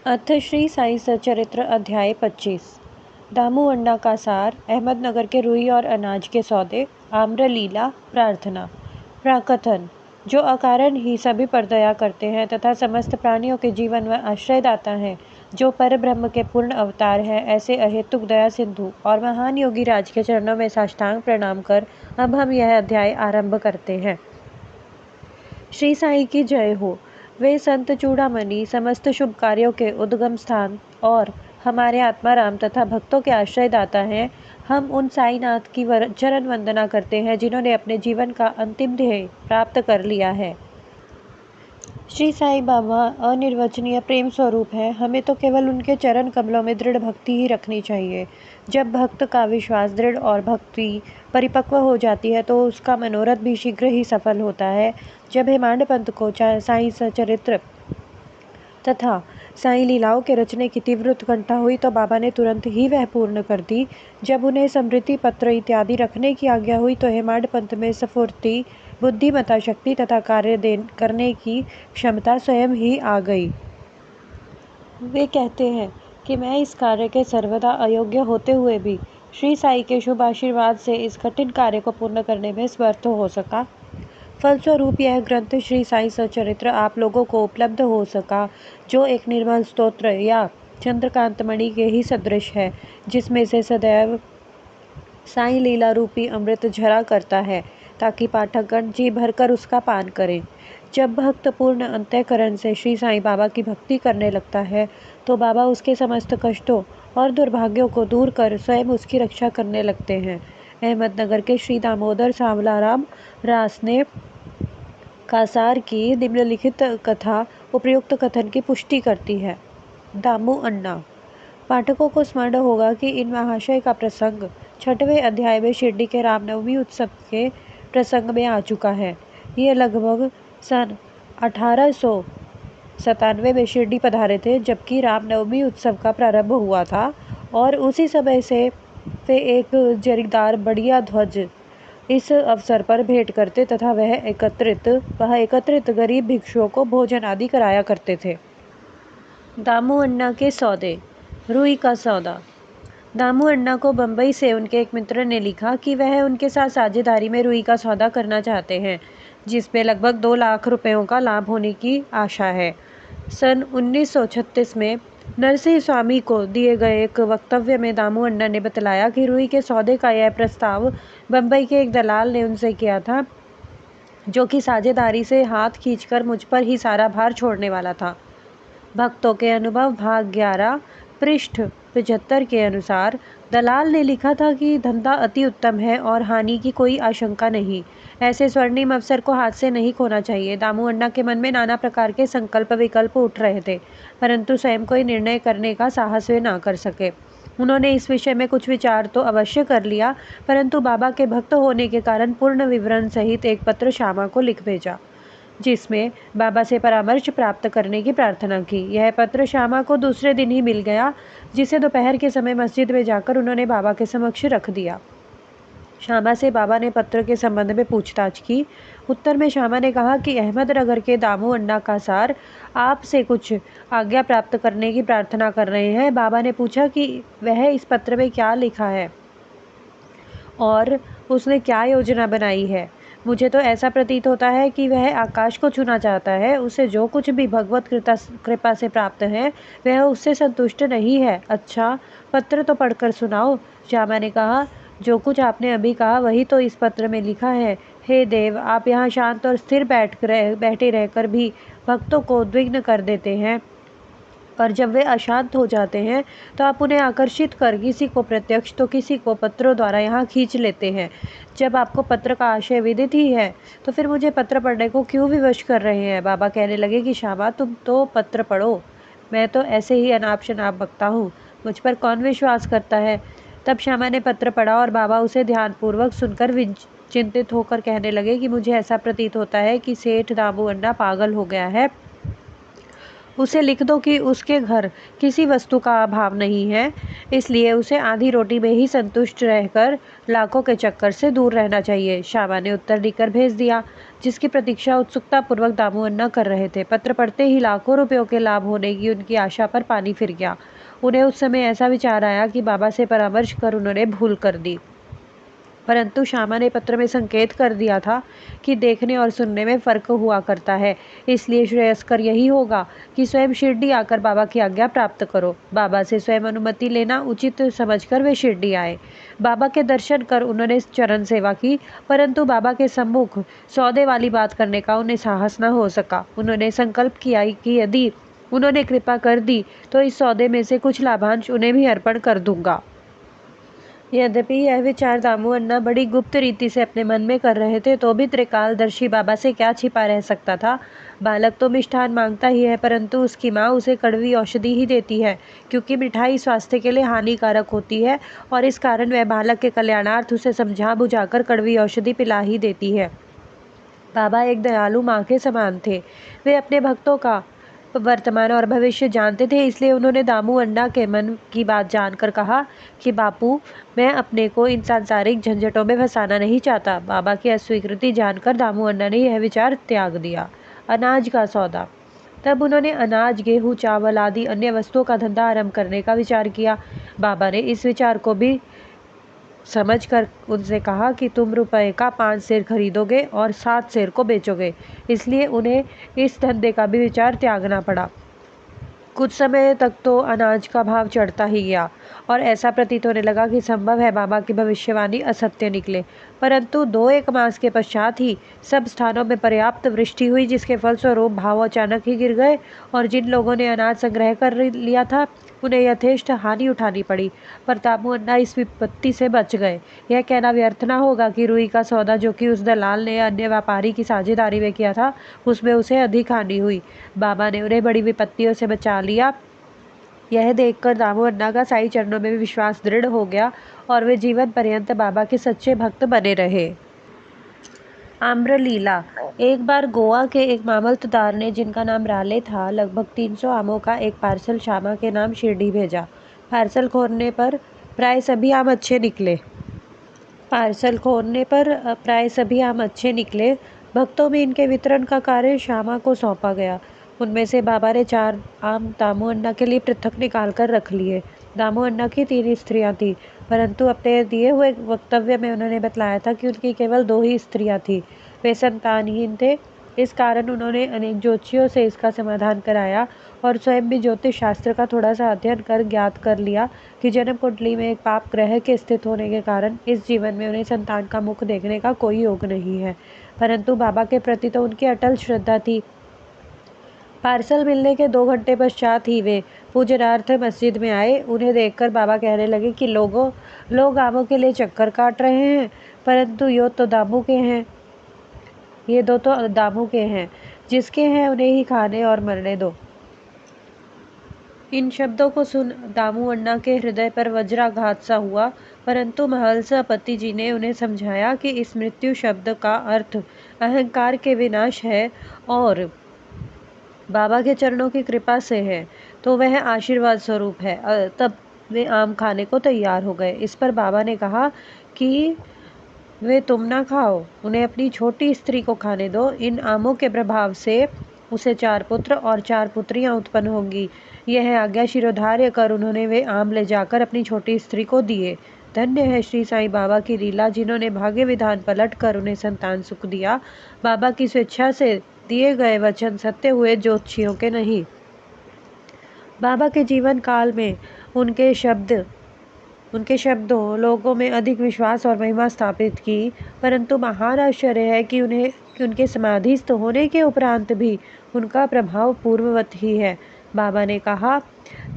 अथ श्री साई सचरित्र अध्याय 25। दामू अन्ना का सार, अहमदनगर के रुई और अनाज के सौदे, आम्रलीला, प्रार्थना। प्राकथन। जो अकारण ही सभी पर दया करते हैं तथा समस्त प्राणियों के जीवन में आश्रयदाता हैं, जो पर ब्रह्म के पूर्ण अवतार हैं, ऐसे अहेतुक दया सिंधु और महान योगी राज के चरणों में साष्टांग प्रणाम कर अब हम यह अध्याय आरंभ करते हैं। श्री साई की जय हो। वे संत चूड़ामणि समस्त शुभ कार्यों के उद्गम स्थान और हमारे आत्माराम तथा भक्तों के आश्रयदाता हैं। हम उन साईनाथ की चरण वंदना करते हैं जिन्होंने अपने जीवन का अंतिम ध्येय प्राप्त कर लिया है। श्री साई बाबा अनिर्वचनीय प्रेम स्वरूप है। हमें तो केवल उनके चरण कमलों में दृढ़ भक्ति ही रखनी चाहिए। जब भक्त का विश्वास दृढ़ और भक्ति परिपक्व हो जाती है तो उसका मनोरथ भी शीघ्र ही सफल होता है। जब हेमांड पंत को साई सचरित्र तथा साई लीलाओं के रचने की तीव्र उत्कंठा हुई तो बाबा ने तुरंत ही वह पूर्ण कर दी। जब उन्हें स्मृति पत्र इत्यादि रखने की आज्ञा हुई तो हेमांड पंत में स्फूर्ति, बुद्धिमता, शक्ति तथा कार्य करने की क्षमता स्वयं ही आ गई। वे कहते हैं कि मैं इस कार्य के सर्वदा अयोग्य होते हुए भी श्री साई के शुभ आशीर्वाद से इस कठिन कार्य को पूर्ण करने में समर्थ हो सका। फलस्वरूप यह ग्रंथ श्री साई सचरित्र आप लोगों को उपलब्ध हो सका, जो एक निर्मल स्तोत्र या चंद्रकांत मणि के ही सदृश है, जिसमें से सदैव साई लीला रूपी अमृत झरा करता है, ताकि पाठकगण जी भरकर उसका पान करें। जब भक्त पूर्ण अंतःकरण से श्री साई बाबा की भक्ति करने लगता है तो बाबा उसके समस्त कष्टों और दुर्भाग्यों को दूर कर स्वयं उसकी रक्षा करने लगते हैं। अहमदनगर के श्री दामोदर सांवलाराम रास ने कासार की निम्नलिखित कथा उपयुक्त कथन की पुष्टि करती है। दामू अन्ना। पाठकों को स्मरण होगा कि इन महाशय का प्रसंग 6वें अध्याय में शिरडी के रामनवमी उत्सव के प्रसंग में आ चुका है। ये लगभग सन 1897 में शिरडी पधारे थे, जबकि रामनवमी उत्सव का प्रारंभ हुआ था और उसी समय से वे एक जरीदार बढ़िया ध्वज इस अवसर पर भेंट करते तथा वह एकत्रित गरीब भिक्षुओं को भोजन आदि कराया करते थे। दामू अन्ना के सौदे। रुई का सौदा। दामू अन्ना को बम्बई से उनके एक मित्र ने लिखा कि वह उनके साथ साझेदारी में रुई का सौदा करना चाहते हैं, जिसमें लगभग 2 लाख रुपयों का लाभ होने की आशा है। सन 1936 में नरसिंह स्वामी को दिए गए एक वक्तव्य में दामू अन्ना ने बतलाया कि रुई के सौदे का यह प्रस्ताव बम्बई के एक दलाल ने उनसे किया था, जो कि साझेदारी से हाथ खींचकर मुझ पर ही सारा भार छोड़ने वाला था। भक्तों के अनुभव भाग 11 पृष्ठ 75 के अनुसार दलाल ने लिखा था कि धंधा अति उत्तम है और हानि की कोई आशंका नहीं। ऐसे स्वर्णिम अवसर को हाथ से नहीं खोना चाहिए। दामू अन्ना के मन में नाना प्रकार के संकल्प विकल्प उठ रहे थे, परंतु स्वयं कोई निर्णय करने का साहस वे ना कर सके। उन्होंने इस विषय में कुछ विचार तो अवश्य कर लिया, परंतु बाबा के भक्त होने के कारण पूर्ण विवरण सहित एक पत्र श्यामा को लिख भेजा, जिसमें बाबा से परामर्श प्राप्त करने की प्रार्थना की। यह पत्र श्यामा को दूसरे दिन ही मिल गया, जिसे दोपहर के समय मस्जिद में जाकर उन्होंने बाबा के समक्ष रख दिया। श्यामा से बाबा ने पत्र के संबंध में पूछताछ की। उत्तर में श्यामा ने कहा कि अहमदनगर के दामू अन्ना का सार आपसे कुछ आज्ञा प्राप्त करने की प्रार्थना कर रहे हैं। बाबा ने पूछा कि वह इस पत्र में क्या लिखा है और उसने क्या योजना बनाई है। मुझे तो ऐसा प्रतीत होता है कि वह आकाश को छूना चाहता है। उसे जो कुछ भी भगवत कृपा से प्राप्त है वह उससे संतुष्ट नहीं है। अच्छा, पत्र तो पढ़कर सुनाओ। श्यामा ने कहा, जो कुछ आपने अभी कहा वही तो इस पत्र में लिखा है। हे देव, आप यहाँ शांत और स्थिर बैठे रहकर भी भक्तों को उद्विग्न कर देते हैं, और जब वे अशांत हो जाते हैं तो आप उन्हें आकर्षित कर किसी को प्रत्यक्ष तो किसी को पत्रों द्वारा यहाँ खींच लेते हैं। जब आपको पत्र का आशय विदित ही है तो फिर मुझे पत्र पढ़ने को क्यों विवश कर रहे हैं। बाबा कहने लगे कि श्यामा, तुम तो पत्र पढ़ो, मैं तो ऐसे ही अनाप शनाप बकता हूँ, मुझ पर कौन विश्वास करता है। तब श्यामा ने पत्र पढ़ा और बाबा उसे ध्यानपूर्वक सुनकर चिंतित होकर कहने लगे कि मुझे ऐसा प्रतीत होता है कि सेठ दामू अन्ना पागल हो गया है उसे लिख दो कि उसके घर किसी वस्तु का अभाव नहीं है, इसलिए उसे आधी रोटी में ही संतुष्ट रहकर लाखों के चक्कर से दूर रहना चाहिए। श्यामा ने उत्तर लिखकर भेज दिया, जिसकी प्रतीक्षा उत्सुकता पूर्वक दामू अन्ना कर रहे थे। पत्र पढ़ते ही लाखों रुपयों के लाभ होने की उनकी आशा पर पानी फिर गया। उन्हें उस समय ऐसा विचार आया कि बाबा से परामर्श कर उन्होंने भूल कर दी, परंतु श्यामा ने पत्र में संकेत कर दिया था कि देखने और सुनने में फर्क हुआ करता है, इसलिए श्रेयस्कर यही होगा कि स्वयं शिरडी आकर बाबा की आज्ञा प्राप्त करो। बाबा से स्वयं अनुमति लेना उचित समझकर वे शिरडी आए। बाबा के दर्शन कर उन्होंने चरण सेवा की, परंतु बाबा के सम्मुख सौदे वाली बात करने का उन्हें साहस न हो सका। उन्होंने संकल्प किया कि यदि उन्होंने कृपा कर दी तो इस सौदे में से कुछ लाभांश उन्हें भी अर्पण कर दूंगा। यद्यपि यह विचार दामू अन्ना बड़ी गुप्त रीति से अपने मन में कर रहे थे, तो भी त्रिकालदर्शी बाबा से क्या छिपा रह सकता था। बालक तो मिष्ठान मांगता ही है, परंतु उसकी माँ उसे कड़वी औषधि ही देती है, क्योंकि मिठाई स्वास्थ्य के लिए हानिकारक होती है और इस कारण वह बालक के कल्याणार्थ उसे समझा बुझाकर कड़वी औषधि पिला ही देती है। बाबा एक दयालु माँ के समान थे। वे अपने भक्तों का वर्तमान और भविष्य जानते थे, इसलिए उन्होंने दामू अन्ना के मन की बात जानकर कहा कि बापू, मैं अपने को इन सांसारिक झंझटों में फंसाना नहीं चाहता। बाबा की अस्वीकृति जानकर दामू अन्ना ने यह विचार त्याग दिया। अनाज का सौदा। तब उन्होंने अनाज, गेहूं, चावल आदि अन्य वस्तुओं का धंधा आरंभ करने का विचार किया। बाबा ने इस विचार को भी समझकर उनसे कहा कि तुम रुपए का 5 सेर खरीदोगे और 7 सेर को बेचोगे, इसलिए उन्हें इस धंधे का भी विचार त्यागना पड़ा। कुछ समय तक तो अनाज का भाव चढ़ता ही गया और ऐसा प्रतीत होने लगा कि संभव है बाबा की भविष्यवाणी असत्य निकले, परंतु 2-1 मास के पश्चात ही सब स्थानों में पर्याप्त वृष्टि हुई, जिसके फलस्वरूप भाव अचानक ही गिर गए और जिन लोगों ने अनाज संग्रह कर लिया था उन्हें यथेष्ट हानि उठानी पड़ी, पर दामू अन्ना इस विपत्ति से बच गए। यह कहना व्यर्थ न होगा कि रुई का सौदा, जो कि उस दलाल ने अन्य व्यापारी की साझेदारी में किया था, उसमें उसे अधिक हानि हुई। बाबा ने उन्हें बड़ी विपत्तियों से बचा लिया। यह देखकर दामू अन्ना का साईं चरणों में विश्वास दृढ़ हो गया और वे जीवन पर्यंत बाबा के सच्चे भक्त बने रहे। आम्रलीला। एक बार गोवा के एक मामलतदार ने, जिनका नाम राले था, लगभग 300 आमों का एक पार्सल श्यामा के नाम शिरडी भेजा। पार्सल खोलने पर प्राय सभी आम अच्छे निकले। भक्तों में इनके वितरण का कार्य श्यामा को सौंपा गया। उनमें से बाबा ने 4 आम दामू अन्ना के लिए पृथक निकाल कर रख लिए। दामू अन्ना की 3 स्त्रियां थीं, परंतु अपने दिए हुए वक्तव्य में उन्होंने बतलाया था कि उनकी केवल 2 ही स्त्रियां थीं। वे संतानहीन थे। इस कारण उन्होंने अनेक ज्योतिषियों से इसका समाधान कराया और स्वयं भी ज्योतिष शास्त्र का थोड़ा सा अध्ययन कर ज्ञात कर लिया कि जन्म कुंडली में एक पाप ग्रह के स्थित होने के कारण इस जीवन में उन्हें संतान का मुख देखने का कोई योग नहीं है, परंतु बाबा के प्रति तो उनकी अटल श्रद्धा थी। पार्सल मिलने के 2 घंटे पश्चात ही वे पूजनार्थ मस्जिद में आए। उन्हें देखकर बाबा कहने लगे कि लोग आमों के लिए चक्कर काट रहे हैं, परंतु ये दो तो दामू के हैं, जिसके हैं उन्हें ही खाने और मरने दो। इन शब्दों को सुन दामू अन्ना के हृदय पर वज्राघात सा हुआ, परंतु महलसा पति जी ने उन्हें समझाया कि इस मृत्यु शब्द का अर्थ अहंकार के विनाश है और बाबा के चरणों की कृपा से है, तो वह आशीर्वाद स्वरूप है। तब वे आम खाने को तैयार हो गए। इस पर बाबा ने कहा कि वे तुम ना खाओ, उन्हें अपनी छोटी स्त्री को खाने दो। इन आमों के प्रभाव से उसे 4 पुत्र और 4 पुत्रियां उत्पन्न होंगी। यह आज्ञा शिरोधार्य कर उन्होंने वे आम ले जाकर अपनी छोटी स्त्री को दिए। धन्य है श्री साईं बाबा की लीला, जिन्होंने भाग्य विधान पलट कर उन्हें संतान सुख दिया। बाबा की स्वेच्छा से दिए गए वचन सत्य हुए, ज्योतिषियों के नहीं। बाबा के जीवन काल में उनके शब्दों लोगों में अधिक विश्वास और महिमा स्थापित की, परंतु महान आश्चर्य है कि उनके समाधिस्थ होने के उपरांत भी उनका प्रभाव पूर्ववत ही है। बाबा ने कहा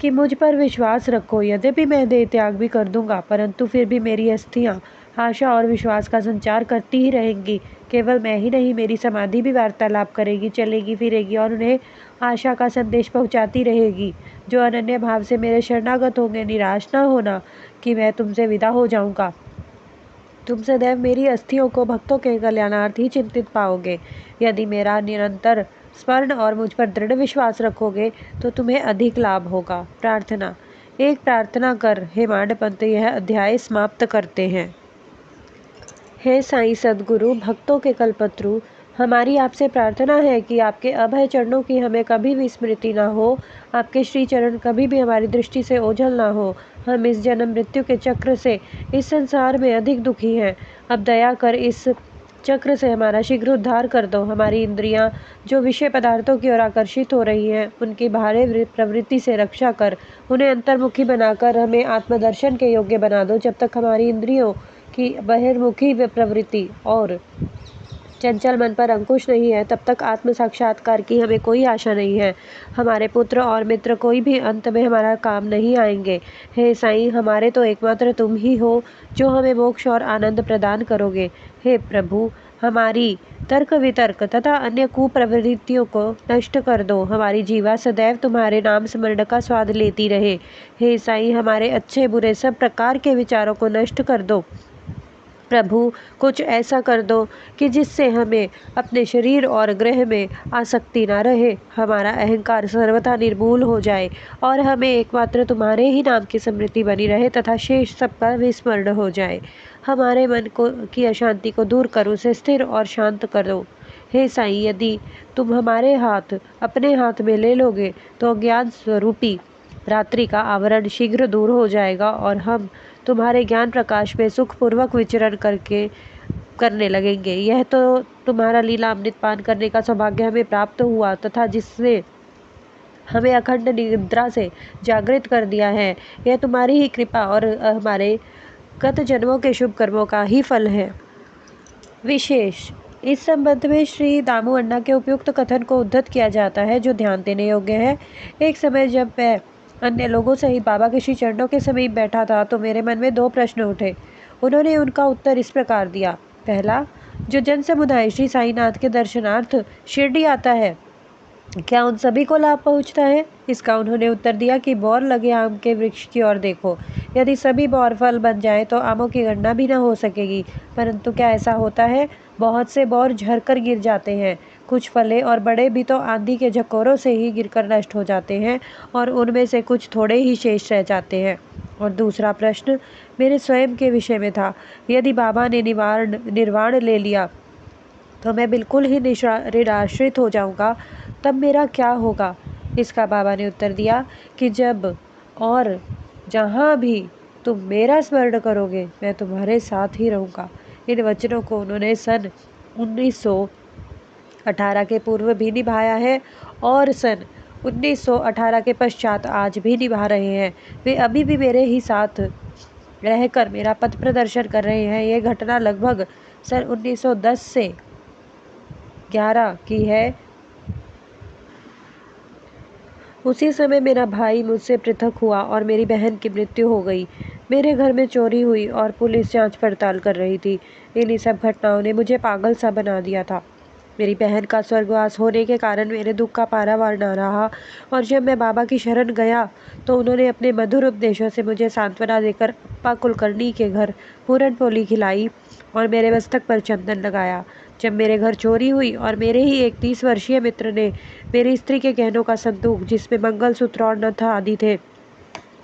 कि मुझ पर विश्वास रखो, यद्यपि मैं देह त्याग भी कर दूंगा, परंतु फिर भी मेरी अस्थियां आशा और विश्वास का संचार करती ही रहेंगी। केवल मैं ही नहीं, मेरी समाधि भी वार्तालाप करेगी, चलेगी फिरेगी और उन्हें आशा का संदेश पहुंचाती रहेगी। जो अनन्य भाव से मेरे शरणागत होंगे, निराश न होना कि मैं तुमसे विदा हो जाऊंगा। तुम सदैव मेरी अस्थियों को भक्तों के कल्याणार्थ ही चिंतित पाओगे। यदि मेरा निरंतर स्मरण और मुझ पर दृढ़ विश्वास रखोगे तो तुम्हें अधिक लाभ होगा। प्रार्थना। एक प्रार्थना कर हे मांडपंत यह अध्याय समाप्त करते हैं। हे साईं सद्गुरु, भक्तों के कल्पत्रु, हमारी आपसे प्रार्थना है कि आपके अभय चरणों की हमें कभी भी स्मृति ना हो, आपके श्री चरण कभी भी हमारी दृष्टि से ओझल ना हो। हम इस जन्म मृत्यु के चक्र से इस संसार में अधिक दुखी हैं। अब दया कर इस चक्र से हमारा शीघ्र उद्धार कर दो। हमारी इंद्रियां जो विषय पदार्थों की ओर आकर्षित हो रही हैं, उनकी बाहरी प्रवृत्ति से रक्षा कर, उन्हें अंतर्मुखी बनाकर हमें आत्मदर्शन के योग्य बना दो। जब तक हमारी इंद्रियों की बहिर्मुखी प्रवृत्ति और चंचल मन पर अंकुश नहीं है, तब तक आत्म साक्षात्कार की हमें कोई आशा नहीं है। हमारे पुत्र और मित्र कोई भी अंत में हमारा काम नहीं आएंगे। हे साईं, हमारे तो एकमात्र तुम ही हो जो हमें मोक्ष और आनंद प्रदान करोगे। हे प्रभु, हमारी तर्क वितर्क तथा अन्य कुप्रवृत्तियों को नष्ट कर दो। हमारी जीवा सदैव तुम्हारे नाम स्मरण का स्वाद लेती रहे। हे साईं, हमारे अच्छे बुरे सब प्रकार के विचारों को नष्ट कर दो। प्रभु, कुछ ऐसा कर दो कि जिससे हमें अपने शरीर और ग्रह में आसक्ति ना रहे, हमारा अहंकार सर्वथा निर्मूल हो जाए और हमें एकमात्र तुम्हारे ही नाम की स्मृति बनी रहे तथा शेष सबका विस्मरण हो जाए। हमारे मन को की अशांति को दूर कर उसे स्थिर और शांत करो। हे साईं, यदि तुम हमारे हाथ अपने हाथ में ले लोगे तो अज्ञान स्वरूपी रात्रि का आवरण शीघ्र दूर हो जाएगा और हम तुम्हारे ज्ञान प्रकाश में सुखपूर्वक विचरण करने लगेंगे। यह तो तुम्हारा लीला अमृत पान करने का सौभाग्य हमें प्राप्त हुआ तथा जिसने हमें अखंड निद्रा से जागृत कर दिया है, यह तुम्हारी ही कृपा और हमारे गत जन्मों के शुभ कर्मों का ही फल है। विशेष इस संबंध में श्री दामू अन्ना के उपयुक्त कथन को उद्धत किया जाता है, जो ध्यान देने योग्य है। एक समय जब मैं अन्य लोगों सहित बाबा के श्री चरणों के समीप बैठा था तो मेरे मन में दो प्रश्न उठे। उन्होंने उनका उत्तर इस प्रकार दिया। पहला, जो जन समुदाय श्री साईनाथ के दर्शनार्थ शिरडी आता है, क्या उन सभी को लाभ पहुंचता है? इसका उन्होंने उत्तर दिया कि बौर लगे आम के वृक्ष की ओर देखो। यदि सभी बौर फल बन जाए तो आमों की गणना भी न हो सकेगी। परंतु क्या ऐसा होता है? बहुत से बौर झरकर गिर जाते हैं। कुछ फले और बड़े भी तो आंधी के झकोरों से ही गिरकर नष्ट हो जाते हैं और उनमें से कुछ थोड़े ही शेष रह जाते हैं। और दूसरा प्रश्न मेरे स्वयं के विषय में था। यदि बाबा ने निर्वाण ले लिया तो मैं बिल्कुल ही निराश्रित हो जाऊंगा, तब मेरा क्या होगा? इसका बाबा ने उत्तर दिया कि जब और जहाँ भी तुम मेरा स्मरण करोगे, मैं तुम्हारे साथ ही रहूँगा। इन वचनों को उन्होंने सन 1918 के पूर्व भी निभाया है और सन 1918 के पश्चात आज भी निभा रहे हैं। वे अभी भी मेरे ही साथ रहकर मेरा पथ प्रदर्शन कर रहे हैं। यह घटना लगभग सन 1910 से 11 की है। उसी समय मेरा भाई मुझसे पृथक हुआ और मेरी बहन की मृत्यु हो गई। मेरे घर में चोरी हुई और पुलिस जांच पड़ताल कर रही थी। इन्हीं सब घटनाओं ने मुझे पागल सा बना दिया था। मेरी बहन का स्वर्गवास होने के कारण मेरे दुख का पारावार न रहा और जब मैं बाबा की शरण गया तो उन्होंने अपने मधुर उपदेशों से मुझे सांत्वना देकर अप्पा कुलकर्णी के घर पूरन पोली खिलाई और मेरे मस्तक पर चंदन लगाया। जब मेरे घर चोरी हुई और मेरे ही एक 30 वर्षीय मित्र ने मेरी स्त्री के गहनों का संदूक, जिसमें मंगलसूत्र और नथ आदि थे,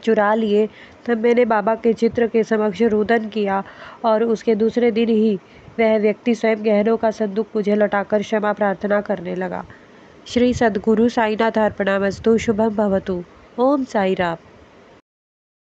चुरा लिए, तब मैंने बाबा के चित्र के समक्ष रुदन किया और उसके दूसरे दिन ही वह व्यक्ति स्वयं गहनों का संदूक मुझे लौटाकर क्षमा प्रार्थना करने लगा। श्री सद्गुरु साईनाथ अर्पणामस्तु। शुभम भवतु। ओम साई राम।